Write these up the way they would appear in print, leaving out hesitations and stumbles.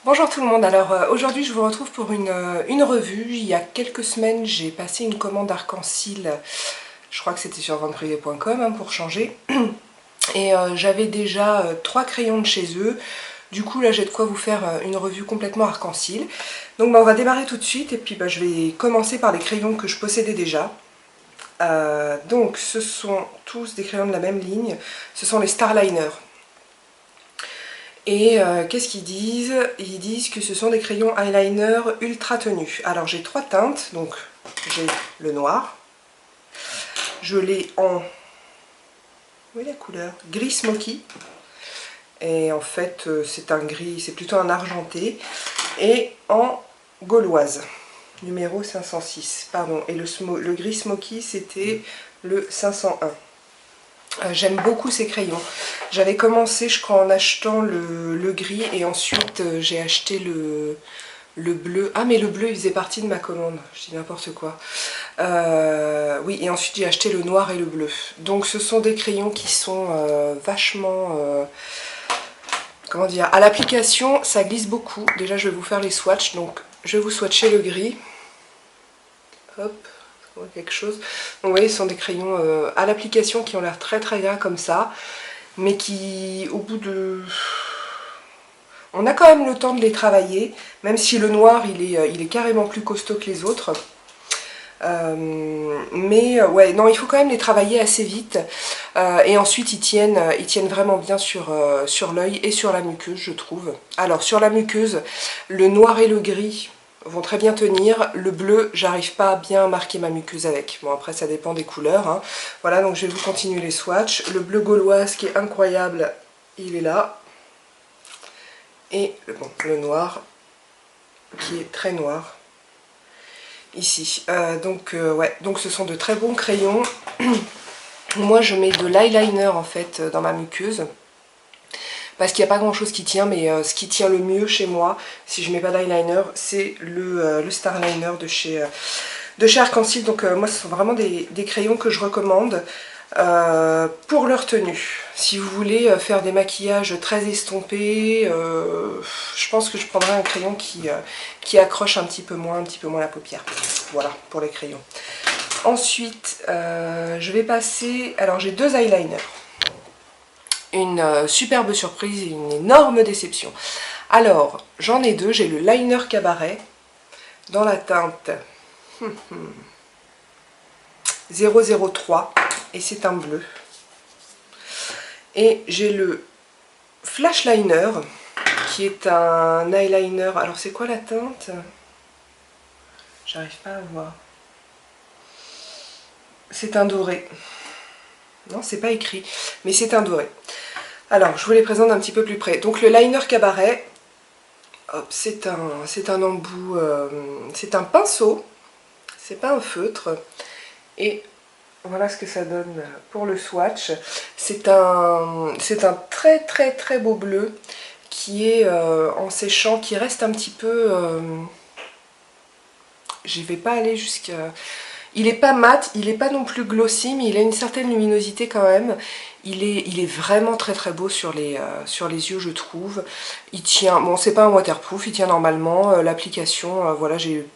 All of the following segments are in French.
Bonjour tout le monde, alors aujourd'hui je vous retrouve pour une revue. Il y a quelques semaines j'ai passé une commande arc-en-ciel, je crois que c'était sur venteprivé.com hein, pour changer. Et j'avais déjà 3 crayons de chez eux, du coup là j'ai de quoi vous faire une revue complètement arc-en-ciel. Donc on va démarrer tout de suite et puis je vais commencer par les crayons que je possédais déjà. Donc ce sont tous des crayons de la même ligne, ce sont les Starliner. Et qu'est-ce qu'ils disent? Ils disent que ce sont des crayons eyeliner ultra tenus. Alors j'ai 3 teintes, donc j'ai le noir, je l'ai en, où est la couleur? Gris smoky, et en fait c'est un gris, c'est plutôt un argenté, et en gauloise, numéro 506, pardon, et le gris smoky c'était le 501. J'aime beaucoup ces crayons. J'avais commencé, je crois, en achetant le gris et ensuite j'ai acheté le bleu. Ah, mais le bleu, il faisait partie de ma commande. Je dis n'importe quoi. Oui, et ensuite j'ai acheté le noir et le bleu. Donc ce sont des crayons qui sont vachement... comment dire? À l'application, ça glisse beaucoup. Déjà, je vais vous faire les swatchs. Donc, je vais vous swatcher le gris. Hop. Quelque chose. Donc vous voyez, ce sont des crayons à l'application qui ont l'air très très gras comme ça, mais qui au bout de... On a quand même le temps de les travailler, même si le noir il est carrément plus costaud que les autres. Ouais, non, il faut quand même les travailler assez vite. Et ensuite ils tiennent vraiment bien sur l'œil et sur la muqueuse, je trouve. Alors sur la muqueuse, le noir et le gris vont très bien tenir. Le bleu, j'arrive pas à bien marquer ma muqueuse avec. Bon, après ça dépend des couleurs, hein. Voilà, donc je vais vous continuer les swatchs. Le bleu gauloise qui est incroyable, il est là. Et bon, le noir qui est très noir ici. Ouais, donc ce sont de très bons crayons. Moi je mets de l'eyeliner en fait dans ma muqueuse, parce qu'il n'y a pas grand chose qui tient, mais ce qui tient le mieux chez moi, si je mets pas d'eyeliner, c'est le Starliner de chez Arc-en-Ciel. Donc moi ce sont vraiment des crayons que je recommande pour leur tenue. Si vous voulez faire des maquillages très estompés, je pense que je prendrai un crayon qui accroche un petit peu moins la paupière. Voilà pour les crayons. Ensuite, je vais passer... Alors j'ai 2 eyeliners. Une superbe surprise et une énorme déception. Alors, j'en ai 2. J'ai le liner cabaret dans la teinte 003 et c'est un bleu. Et j'ai le flash liner qui est un eyeliner. Alors c'est quoi la teinte? J'arrive pas à voir. C'est un doré. Non, c'est pas écrit, mais c'est un doré. Alors, je vous les présente un petit peu plus près. Donc le liner cabaret, c'est un embout, c'est un pinceau, c'est pas un feutre. Et voilà ce que ça donne pour le swatch. C'est un très très très beau bleu qui est en séchant, qui reste un petit peu... je vais pas aller jusqu'à... Il est pas mat, il est pas non plus glossy, mais il a une certaine luminosité quand même. Il est vraiment très très beau sur les yeux, je trouve. Il tient, bon c'est pas un waterproof, il tient normalement. L'application, voilà, j'ai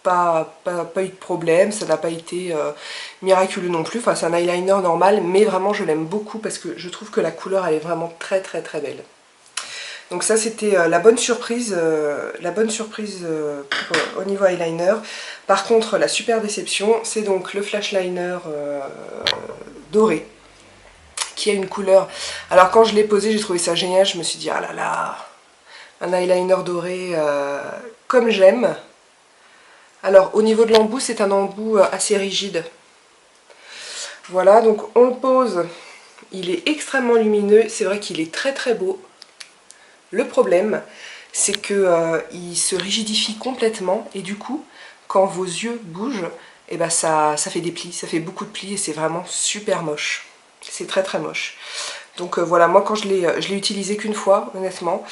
pas eu de problème, ça n'a pas été miraculeux non plus. Enfin c'est un eyeliner normal, mais vraiment je l'aime beaucoup parce que je trouve que la couleur elle est vraiment très très très belle. Donc ça c'était la bonne surprise, au niveau eyeliner. Par contre la super déception c'est donc le flash liner doré qui a une couleur... Alors quand je l'ai posé j'ai trouvé ça génial, je me suis dit ah là là, un eyeliner doré comme j'aime. Alors au niveau de l'embout c'est un embout assez rigide. Voilà, donc on le pose, il est extrêmement lumineux, c'est vrai qu'il est très très beau. Le problème, c'est qu'il se rigidifie complètement et du coup, quand vos yeux bougent, et ben ça fait des plis, ça fait beaucoup de plis et c'est vraiment super moche. C'est très très moche. Donc voilà, moi quand je l'ai utilisé qu'une fois, honnêtement.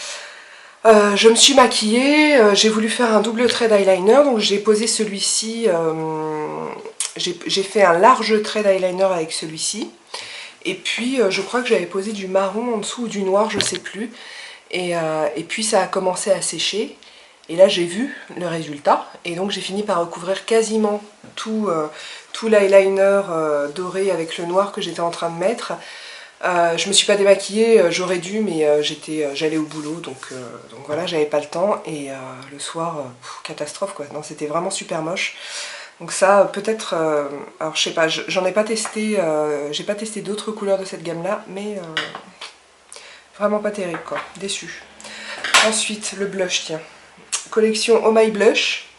Je me suis maquillée, j'ai voulu faire un double trait d'eyeliner, donc j'ai posé celui-ci, j'ai fait un large trait d'eyeliner avec celui-ci. Et puis je crois que j'avais posé du marron en dessous ou du noir, je sais plus. Et puis ça a commencé à sécher. Et là j'ai vu le résultat. Et donc j'ai fini par recouvrir quasiment tout l'eyeliner doré avec le noir que j'étais en train de mettre. Je me suis pas démaquillée, j'aurais dû, mais j'allais au boulot, donc voilà, j'avais pas le temps. Et le soir, catastrophe quoi. Non, c'était vraiment super moche. Donc ça, peut-être, alors je sais pas, j'en ai pas testé, j'ai pas testé d'autres couleurs de cette gamme-là, mais vraiment pas terrible quoi, déçue. Ensuite, le blush, tiens. Collection Oh My Blush.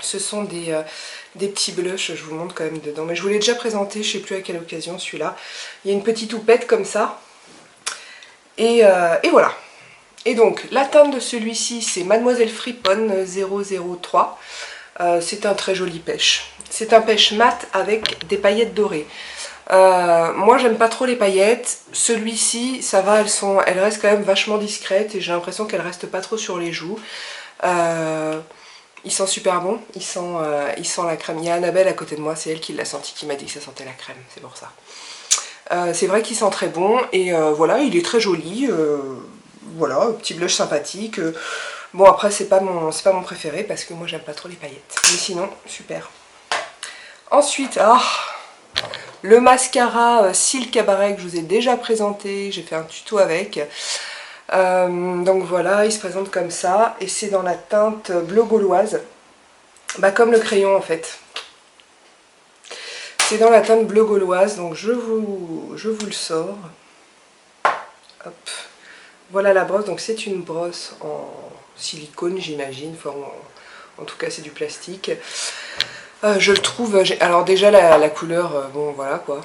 Ce sont des petits blushs, je vous montre quand même dedans. Mais je vous l'ai déjà présenté, je sais plus à quelle occasion celui-là. Il y a une petite houppette comme ça. Et voilà. Et donc, la teinte de celui-ci, c'est Mademoiselle Friponne 003. C'est un très joli pêche. C'est un pêche mat avec des paillettes dorées. Moi j'aime pas trop les paillettes, celui-ci ça va, elles restent quand même vachement discrètes et j'ai l'impression qu'elles restent pas trop sur les joues. Il sent super bon, il sent la crème. Il y a Annabelle à côté de moi, c'est elle qui l'a senti, qui m'a dit que ça sentait la crème, c'est pour ça. C'est vrai qu'il sent très bon et voilà, il est très joli, voilà, petit blush sympathique. Bon après c'est pas mon préféré parce que moi j'aime pas trop les paillettes, mais sinon super. Ensuite, le mascara Cils Cabaret que je vous ai déjà présenté, j'ai fait un tuto avec. Donc voilà, il se présente comme ça et c'est dans la teinte bleu gauloise, bah comme le crayon en fait. C'est dans la teinte bleu gauloise, donc je vous le sors. Hop. Voilà la brosse, donc c'est une brosse en silicone j'imagine, enfin, en tout cas c'est du plastique. Je le trouve, alors déjà la couleur, bon voilà quoi,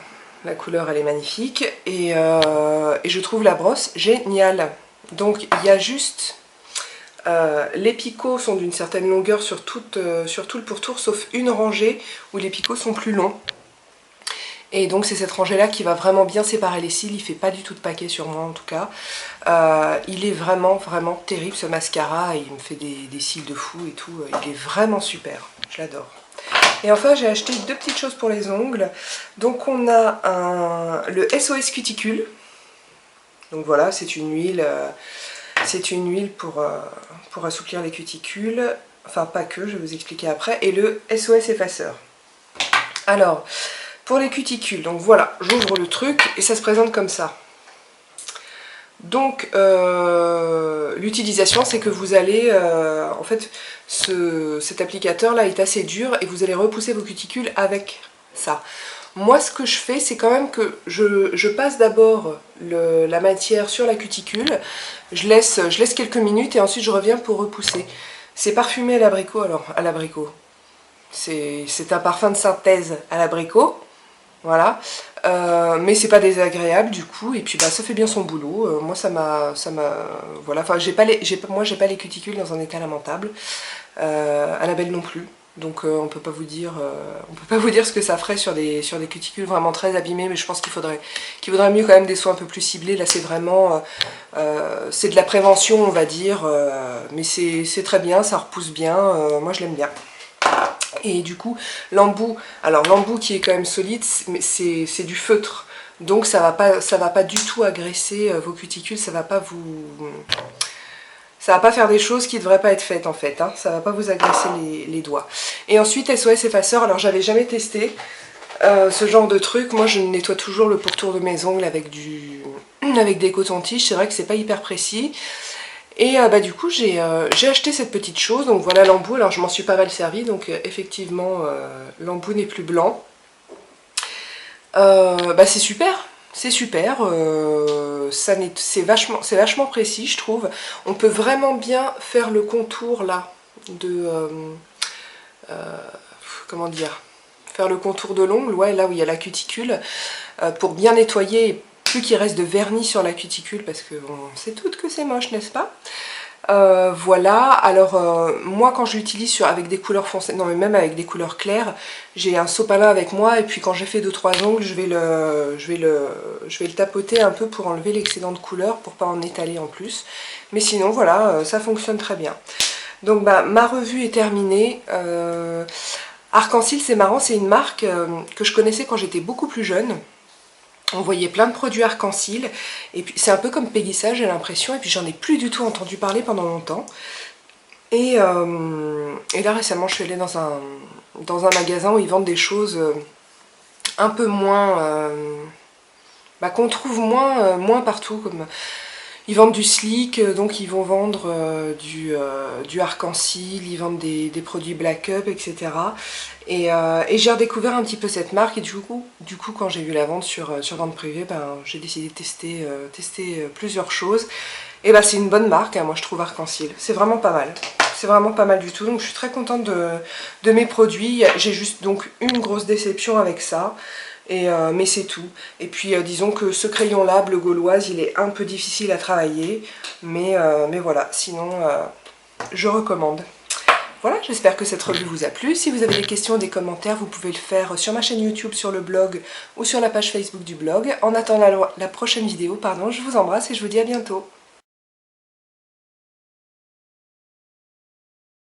la couleur elle est magnifique et je trouve la brosse géniale. Donc il y a juste, les picots sont d'une certaine longueur sur tout le pourtour sauf une rangée où les picots sont plus longs. Et donc c'est cette rangée là qui va vraiment bien séparer les cils, il fait pas du tout de paquet sur moi en tout cas. Il est vraiment terrible ce mascara, il me fait des cils de fou et tout, il est vraiment super, je l'adore. Et enfin j'ai acheté deux petites choses pour les ongles. Donc on a le SOS Cuticule. Donc voilà, c'est une huile pour assouplir les cuticules. Enfin pas que, je vais vous expliquer après. Et le SOS Effaceur. Alors, pour les cuticules, donc voilà, j'ouvre le truc et ça se présente comme ça. Donc l'utilisation c'est que vous allez, en fait cet applicateur là est assez dur et vous allez repousser vos cuticules avec ça. Moi ce que je fais c'est quand même que je passe d'abord la matière sur la cuticule, je laisse quelques minutes et ensuite je reviens pour repousser. C'est parfumé à l'abricot, alors à l'abricot, c'est un parfum de synthèse à l'abricot. Voilà, mais c'est pas désagréable du coup, et puis bah ça fait bien son boulot. Moi ça m'a, voilà, enfin moi j'ai pas les cuticules dans un état lamentable, Annabelle non plus, donc on peut pas vous dire ce que ça ferait sur des cuticules vraiment très abîmées, mais je pense qu'il vaudrait mieux quand même des soins un peu plus ciblés. Là c'est vraiment, c'est de la prévention on va dire, mais c'est très bien, ça repousse bien, moi je l'aime bien. Et du coup, l'embout, alors l'embout qui est quand même solide, c'est du feutre. Donc ça va pas du tout agresser vos cuticules, ça va pas faire des choses qui ne devraient pas être faites en fait. Hein. Ça va pas vous agresser les doigts. Et ensuite, SOS Effaceur, alors j'avais jamais testé ce genre de truc. Moi je nettoie toujours le pourtour de mes ongles avec des cotons-tiges. C'est vrai que c'est pas hyper précis. Et bah du coup j'ai acheté cette petite chose, donc voilà l'embout, alors je m'en suis pas mal servi, donc effectivement l'embout n'est plus blanc. Bah c'est super, c'est vachement précis je trouve. On peut vraiment bien faire le contour là, comment dire, faire le contour de l'ongle, ouais, là où il y a la cuticule, pour bien nettoyer. Plus qu'il reste de vernis sur la cuticule parce que on sait toutes que c'est moche, n'est-ce pas? Voilà, alors moi quand je l'utilise avec des couleurs foncées, non mais même avec des couleurs claires, j'ai un sopalin avec moi et puis quand j'ai fait 2-3 ongles, je vais le tapoter un peu pour enlever l'excédent de couleur pour pas en étaler en plus. Mais sinon voilà, ça fonctionne très bien. Donc bah, ma revue est terminée. Arc-en-Ciel c'est marrant, c'est une marque que je connaissais quand j'étais beaucoup plus jeune. On voyait plein de produits arc-en-ciel, et puis c'est un peu comme Peggysa, j'ai l'impression, et puis j'en ai plus du tout entendu parler pendant longtemps. Et là récemment je suis allée dans un magasin où ils vendent des choses un peu moins... qu'on trouve moins partout. Comme ils vendent du slick, donc ils vont vendre du arc-en-ciel, ils vendent des produits Black Up, etc. Et j'ai redécouvert un petit peu cette marque, et du coup quand j'ai vu la vente sur vente privée, j'ai décidé de tester plusieurs choses. Et c'est une bonne marque, hein, moi je trouve arc-en-ciel. C'est vraiment pas mal. C'est vraiment pas mal du tout, donc je suis très contente de mes produits. J'ai juste donc une grosse déception avec ça. Mais c'est tout. Et puis disons que ce crayon là, bleu gauloise, il est un peu difficile à travailler, mais voilà, sinon je recommande. Voilà, j'espère que cette revue vous a plu. Si vous avez des questions, des commentaires, vous pouvez le faire sur ma chaîne YouTube, sur le blog ou sur la page Facebook du blog. En attendant la prochaine vidéo, je vous embrasse et je vous dis à bientôt.